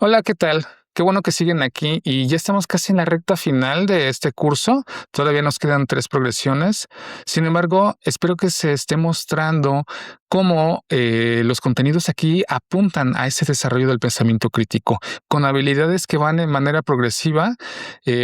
Hola, ¿qué tal? Qué bueno que siguen aquí y ya estamos casi en la recta final de este curso. Todavía nos quedan 3 progresiones. Sin embargo, espero que se esté mostrando cómo, los contenidos aquí apuntan a ese desarrollo del pensamiento crítico, con habilidades que van de manera progresiva,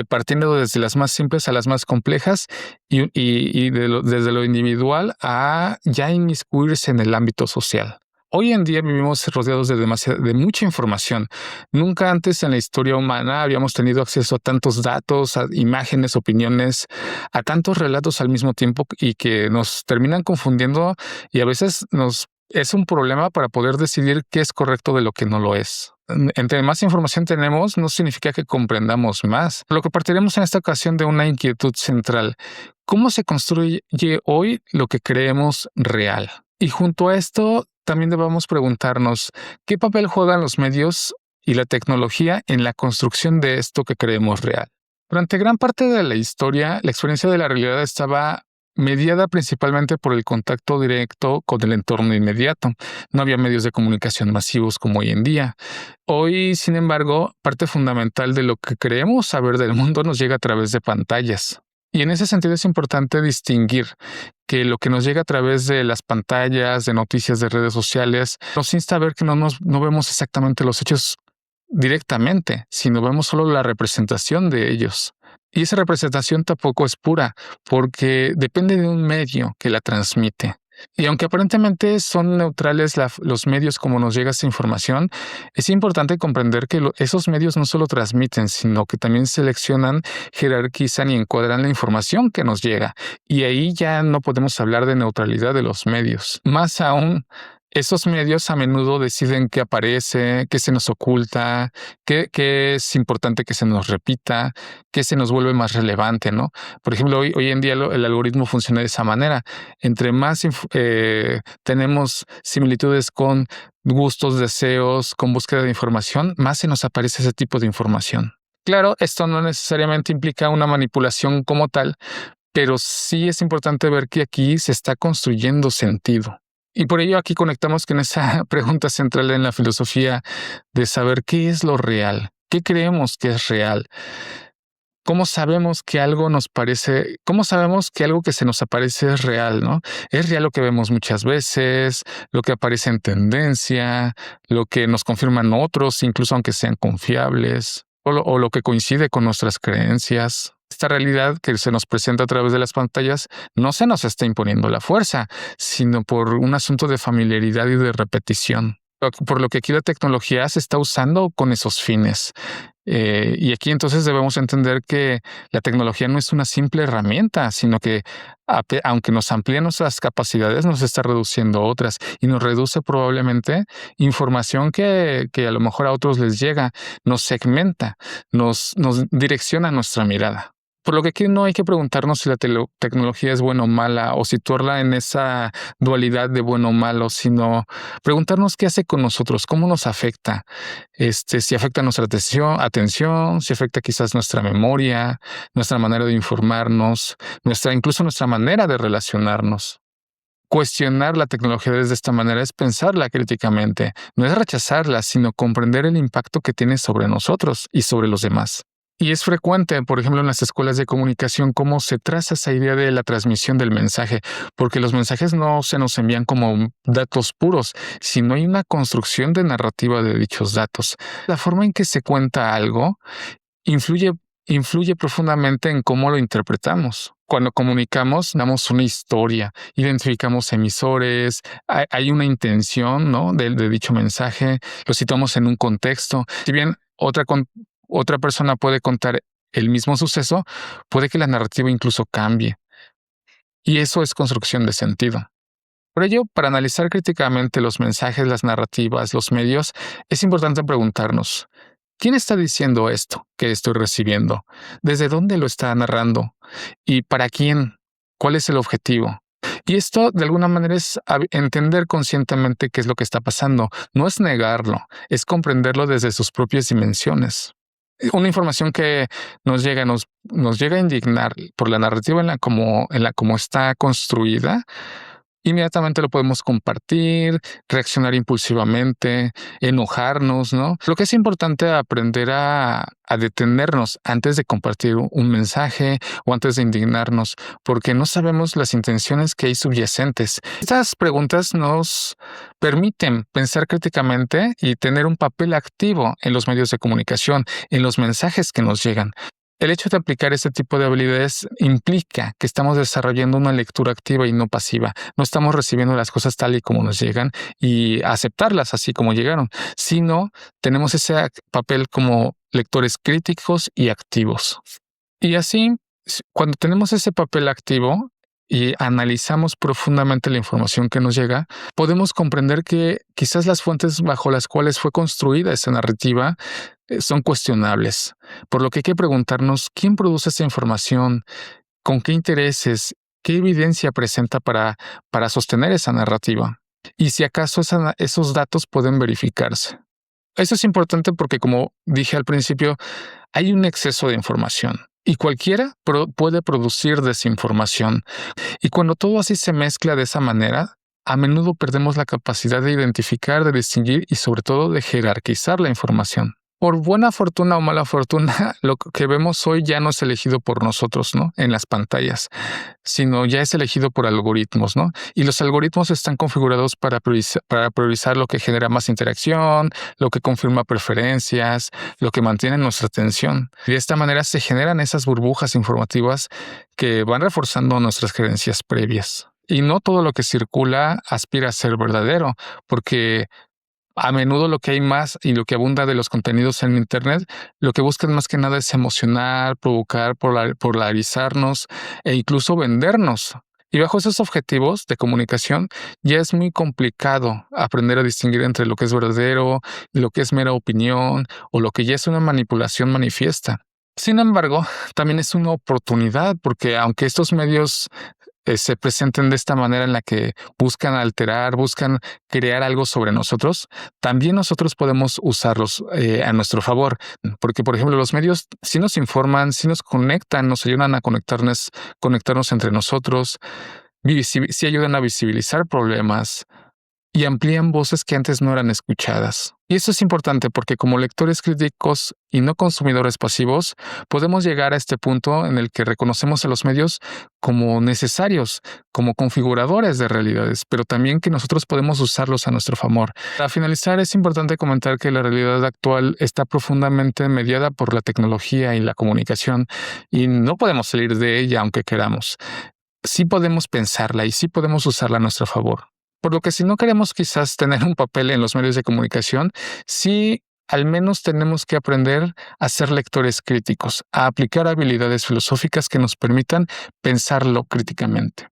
partiendo desde las más simples a las más complejas y desde lo individual a ya inmiscuirse en el ámbito social. Hoy en día vivimos rodeados de mucha información. Nunca antes en la historia humana habíamos tenido acceso a tantos datos, a imágenes, opiniones, a tantos relatos al mismo tiempo y que nos terminan confundiendo y a veces nos es un problema para poder decidir qué es correcto de lo que no lo es. Entre más información tenemos, no significa que comprendamos más. Por lo que partiremos en esta ocasión de una inquietud central. ¿Cómo se construye hoy lo que creemos real? Y junto a esto, también debemos preguntarnos, ¿qué papel juegan los medios y la tecnología en la construcción de esto que creemos real? Durante gran parte de la historia, la experiencia de la realidad estaba mediada principalmente por el contacto directo con el entorno inmediato. No había medios de comunicación masivos como hoy en día. Hoy, sin embargo, parte fundamental de lo que creemos saber del mundo nos llega a través de pantallas. Y en ese sentido es importante distinguir que lo que nos llega a través de las pantallas, de noticias de redes sociales, nos insta a ver que no vemos exactamente los hechos directamente, sino vemos solo la representación de ellos. Y esa representación tampoco es pura, porque depende de un medio que la transmite. Y aunque aparentemente son neutrales los medios como nos llega esa información, es importante comprender que esos medios no solo transmiten, sino que también seleccionan, jerarquizan y encuadran la información que nos llega. Y ahí ya no podemos hablar de neutralidad de los medios. Más aún, esos medios a menudo deciden qué aparece, qué se nos oculta, qué es importante que se nos repita, qué se nos vuelve más relevante, ¿no? Por ejemplo, hoy en día el algoritmo funciona de esa manera. Entre más tenemos similitudes con gustos, deseos, con búsqueda de información, más se nos aparece ese tipo de información. Claro, esto no necesariamente implica una manipulación como tal, pero sí es importante ver que aquí se está construyendo sentido. Y por ello aquí conectamos con esa pregunta central en la filosofía de saber qué es lo real, qué creemos que es real. ¿Cómo sabemos que algo que se nos aparece es real, no? Es real lo que vemos muchas veces, lo que aparece en tendencia, lo que nos confirman otros, incluso aunque sean confiables, o lo que coincide con nuestras creencias. Esta realidad que se nos presenta a través de las pantallas no se nos está imponiendo la fuerza, sino por un asunto de familiaridad y de repetición. Por lo que aquí la tecnología se está usando con esos fines. Y aquí entonces debemos entender que la tecnología no es una simple herramienta, sino que aunque nos amplía nuestras capacidades, nos está reduciendo otras y nos reduce probablemente información que a lo mejor a otros les llega, nos segmenta, nos direcciona nuestra mirada. Por lo que aquí no hay que preguntarnos si la tecnología es buena o mala o situarla en esa dualidad de bueno o malo, sino preguntarnos qué hace con nosotros, cómo nos afecta, si afecta nuestra atención, si afecta quizás nuestra memoria, nuestra manera de informarnos, incluso nuestra manera de relacionarnos. Cuestionar la tecnología desde esta manera es pensarla críticamente, no es rechazarla, sino comprender el impacto que tiene sobre nosotros y sobre los demás. Y es frecuente, por ejemplo, en las escuelas de comunicación, cómo se traza esa idea de la transmisión del mensaje, porque los mensajes no se nos envían como datos puros, sino hay una construcción de narrativa de dichos datos. La forma en que se cuenta algo influye, influye profundamente en cómo lo interpretamos. Cuando comunicamos, damos una historia, identificamos emisores, hay una intención, ¿no? de dicho mensaje, lo situamos en un contexto. Si bien otra persona puede contar el mismo suceso, puede que la narrativa incluso cambie. Y eso es construcción de sentido. Por ello, para analizar críticamente los mensajes, las narrativas, los medios, es importante preguntarnos, ¿quién está diciendo esto que estoy recibiendo? ¿Desde dónde lo está narrando? ¿Y para quién? ¿Cuál es el objetivo? Y esto, de alguna manera, es entender conscientemente qué es lo que está pasando. No es negarlo, es comprenderlo desde sus propias dimensiones. Una información que nos llega a indignar por la narrativa en la como está construida, inmediatamente lo podemos compartir, reaccionar impulsivamente, enojarnos, ¿no? Lo que es importante aprender a detenernos antes de compartir un mensaje o antes de indignarnos, porque no sabemos las intenciones que hay subyacentes. Estas preguntas nos permiten pensar críticamente y tener un papel activo en los medios de comunicación, en los mensajes que nos llegan. El hecho de aplicar este tipo de habilidades implica que estamos desarrollando una lectura activa y no pasiva. No estamos recibiendo las cosas tal y como nos llegan y aceptarlas así como llegaron, sino tenemos ese papel como lectores críticos y activos. Y así, cuando tenemos ese papel activo y analizamos profundamente la información que nos llega, podemos comprender que quizás las fuentes bajo las cuales fue construida esa narrativa son cuestionables, por lo que hay que preguntarnos quién produce esa información, con qué intereses, qué evidencia presenta para sostener esa narrativa y si acaso esos datos pueden verificarse. Eso es importante porque, como dije al principio, hay un exceso de información y cualquiera puede producir desinformación. Y cuando todo así se mezcla de esa manera, a menudo perdemos la capacidad de identificar, de distinguir y sobre todo de jerarquizar la información. Por buena fortuna o mala fortuna, lo que vemos hoy ya no es elegido por nosotros, ¿no? En las pantallas, sino ya es elegido por algoritmos, ¿no? Y los algoritmos están configurados para priorizar lo que genera más interacción, lo que confirma preferencias, lo que mantiene nuestra atención. Y de esta manera se generan esas burbujas informativas que van reforzando nuestras creencias previas. Y no todo lo que circula aspira a ser verdadero, porque a menudo lo que hay más y lo que abunda de los contenidos en Internet, lo que buscan más que nada es emocionar, provocar, polarizarnos e incluso vendernos. Y bajo esos objetivos de comunicación, ya es muy complicado aprender a distinguir entre lo que es verdadero y lo que es mera opinión o lo que ya es una manipulación manifiesta. Sin embargo, también es una oportunidad porque aunque estos medios se presenten de esta manera en la que buscan alterar, buscan crear algo sobre nosotros, también nosotros podemos usarlos a nuestro favor. Porque, por ejemplo, los medios sí nos informan, sí nos conectan, nos ayudan a conectarnos entre nosotros, sí ayudan a visibilizar problemas, y amplían voces que antes no eran escuchadas. Y eso es importante porque como lectores críticos y no consumidores pasivos, podemos llegar a este punto en el que reconocemos a los medios como necesarios, como configuradores de realidades, pero también que nosotros podemos usarlos a nuestro favor. Para finalizar, es importante comentar que la realidad actual está profundamente mediada por la tecnología y la comunicación y no podemos salir de ella aunque queramos. Sí podemos pensarla y sí podemos usarla a nuestro favor. Por lo que si no queremos quizás tener un papel en los medios de comunicación, sí al menos tenemos que aprender a ser lectores críticos, a aplicar habilidades filosóficas que nos permitan pensarlo críticamente.